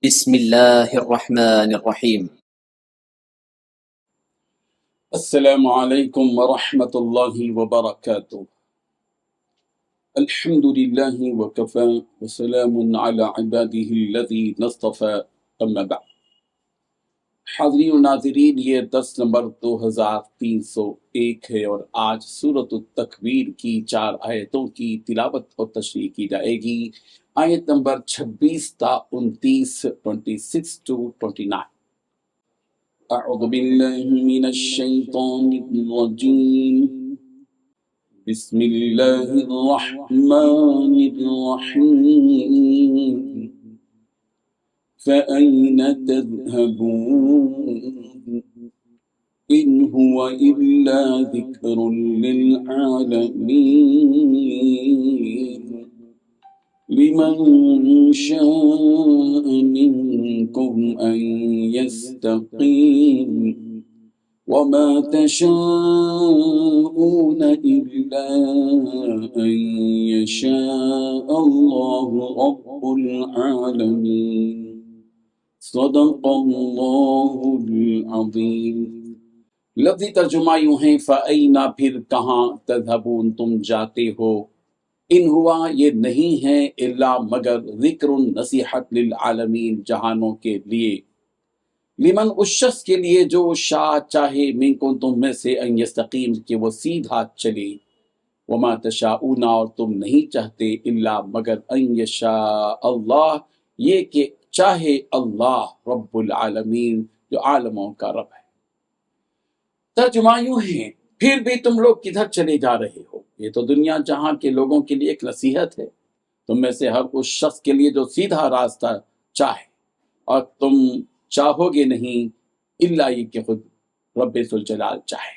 بسم الله الرحمن الرحيم. السلام علیکم ورحمۃ اللہ وبرکاتہ۔ الحمد للہ وکفى وسلام علی عباده الذین اصطفى اما بعد۔ حاضرین و ناظرین، یہ درس نمبر 2301 ہے اور آج سورۃ التکویر کی 4 آیتوں کی تلاوت اور تشریح کی جائے گی۔ آیت نمبر 26 تا 29، 26 to 29۔ اعوذ باللہ من الشیطان الرجیم، بسم اللہ الرحمن الرحیم، فأین تذهبون ان هو الا ذکر للعالمین، لمن شاء منکم ان یستقیم، وما تشاءون إلا أن يشاء الله رب العالمين۔ صدق اللہ العظیم۔ لفظی ترجمہ یوں ہے، فَأَيْنَ پھر کہاں، تذهبون تم جاتے ہو، ان ہوا یہ نہیں ہے، الا مگر ذکر نصیحت للعالمین جہانوں کے لیے، لمن اس شخص کے لیے جو شاء چاہے، منکم تم میں سے، ان یستقیم کہ وہ سیدھا چلے، وما تشاؤون اور تم نہیں چاہتے، الا مگر ان یشاء اللہ یہ کہ چاہے اللہ رب العالمین جو عالموں کا رب ہے۔ ترجمہ یوں ہے، پھر بھی تم لوگ کدھر چلے جا رہے ہو؟ یہ تو دنیا جہاں کے لوگوں کے لیے ایک نصیحت ہے، تم میں سے ہر اس شخص کے لیے جو سیدھا راستہ چاہے، اور تم چاہو گے نہیں الا یہ کہ خود رب ذوالجلال چاہے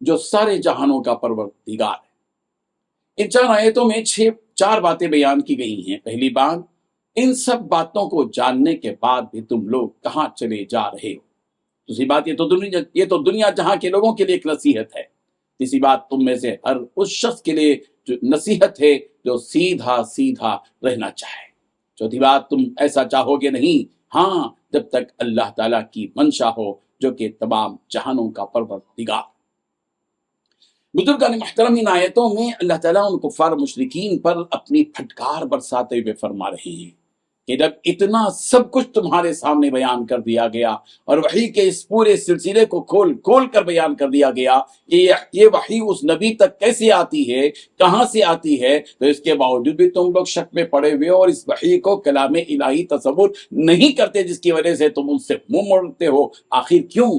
جو سارے جہانوں کا پروردگار ہے۔ ان 4 آیتوں میں 4 باتیں بیان کی گئی ہیں۔ پہلی بات، ان سب باتوں کو جاننے کے بعد بھی تم لوگ کہاں چلے جا رہے ہو۔ دوسری بات، یہ تو دنیا جہاں کے لوگوں کے لیے ایک نصیحت ہے۔ تیسری بات، تم میں سے ہر اس شخص کے لیے جو نصیحت ہے جو سیدھا سیدھا رہنا چاہے۔ چوتھی بات، تم ایسا چاہو گے نہیں، ہاں جب تک اللہ تعالیٰ کی منشا ہو جو کہ تمام جہانوں کا پروردگار۔ بزرگان محترم، ان آیتوں میں اللہ تعالیٰ ان کفار مشرکین پر اپنی پھٹکار برساتے ہوئے فرما رہے ہیں کہ جب اتنا سب کچھ تمہارے سامنے بیان کر دیا گیا اور وحی کے اس پورے سلسلے کو کھول کھول کر بیان کر دیا گیا کہ یہ وحی اس نبی تک کیسے آتی ہے، کہاں سے آتی ہے، تو اس کے باوجود بھی تم لوگ شک میں پڑے ہوئے اور اس وحی کو کلام الہی تصور نہیں کرتے، جس کی وجہ سے تم ان سے منہ موڑتے ہو۔ آخر کیوں؟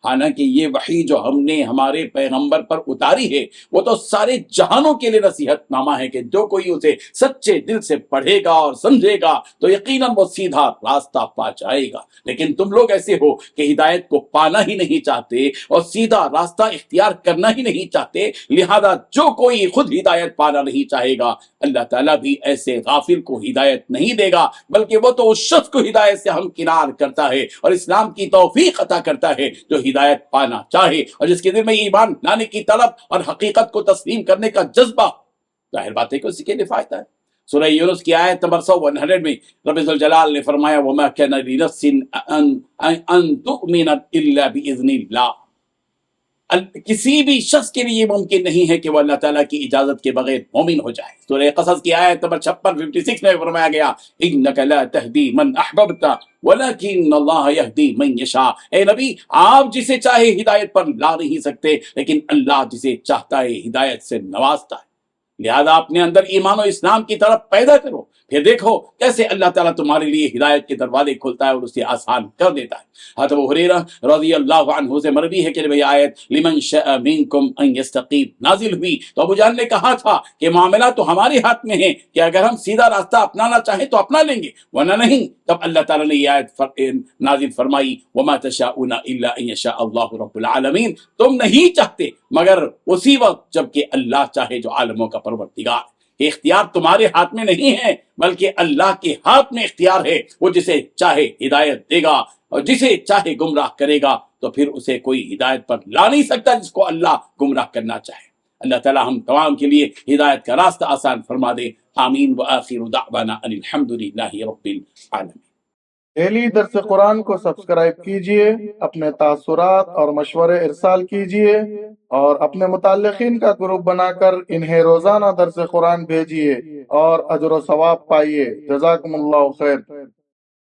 حالانکہ یہ وحی جو ہم نے ہمارے پیغمبر پر اتاری ہے وہ تو سارے جہانوں کے لیے نصیحت نامہ ہے کہ جو کوئی اسے سچے دل سے پڑھے گا اور سمجھے گا تو یقیناً وہ سیدھا راستہ پا جائے گا۔ لیکن تم لوگ ایسے ہو کہ ہدایت کو پانا ہی نہیں چاہتے اور سیدھا راستہ اختیار کرنا ہی نہیں چاہتے، لہذا جو کوئی خود ہدایت پانا نہیں چاہے گا، اللہ تعالیٰ بھی ایسے غافل کو ہدایت نہیں دے گا، بلکہ وہ تو اس شخص کو ہدایت سے ہمکنار کرتا ہے اور اسلام کی توفیق عطا کرتا ہے جو ہدایت پانا چاہے اور جس کے دل میں ایمان لانے کی طلب اور حقیقت کو تسلیم کرنے کا جذبہ۔ ظاہر بات ہے کہ اسی کے لیے فائدہ ہے۔ سورہ یونس کی آیت نمبر 100 میں رب ذوالجلال نے فرمایا، وَمَا كَانَ لِنَفْسٍ أَن تُؤْمِنَ إِلَّا بِإِذْنِ اللَّهِ۔ کسی بھی شخص کے لیے یہ ممکن نہیں ہے کہ وہ اللہ تعالیٰ کی اجازت کے بغیر مومن ہو جائے۔ سورہ قصص کی آیت نمبر 56 میں فرمایا گیا، إِنَّكَ لَا تَهْدِي مَنْ أَحْبَبْتَ وَلَكِنَّ اللَّهَ يَهْدِي مَنْ يَشَاءُ۔ اے نبی، آپ جسے چاہے ہدایت پر لا نہیں سکتے، لیکن اللہ جسے چاہتا ہے ہدایت سے نوازتا ہے۔ لہذا اپنے اندر ایمان و اسلام کی طرف پیدا کرو، پھر دیکھو کیسے اللہ تعالیٰ تمہارے لیے ہدایت کے دروازے کھولتا ہے اور اسے آسان کر دیتا ہے۔ حضرت ابو ہریرہ رضی اللہ عنہ سے مروی ہے کہ جب یہ آیت لمن شاء منکم ان یستقیم نازل ہوئی تو ابو جہل نے کہا تھا کہ معاملہ تو ہمارے ہاتھ میں ہے کہ اگر ہم سیدھا راستہ اپنانا چاہیں تو اپنا لیں گے، ورنہ نہیں۔ تب اللہ تعالیٰ نے یہ آیت نازل فرمائی، وما تشاؤون الا ان یشاء اللہ رب العالمین، تم نہیں چاہتے مگر اسی وقت جب کہ اللہ چاہے جو عالموں کا پروردگار۔ یہ اختیار تمہارے ہاتھ میں نہیں ہے بلکہ اللہ کے ہاتھ میں اختیار ہے، وہ جسے چاہے ہدایت دے گا اور جسے چاہے گمراہ کرے گا، تو پھر اسے کوئی ہدایت پر لا نہیں سکتا جس کو اللہ گمراہ کرنا چاہے۔ اللہ تعالیٰ ہم تمام کے لیے ہدایت کا راستہ آسان فرما دے۔ آمین۔ وآخر دعوانا ان الحمد للہ رب العالمین۔ ڈیلی درس قرآن کو سبسکرائب کیجئے، اپنے تاثرات اور مشورے ارسال کیجئے اور اپنے متعلقین کا گروپ بنا کر انہیں روزانہ درس قرآن بھیجئے اور اجر و ثواب پائیے۔ جزاکم اللہ خیر۔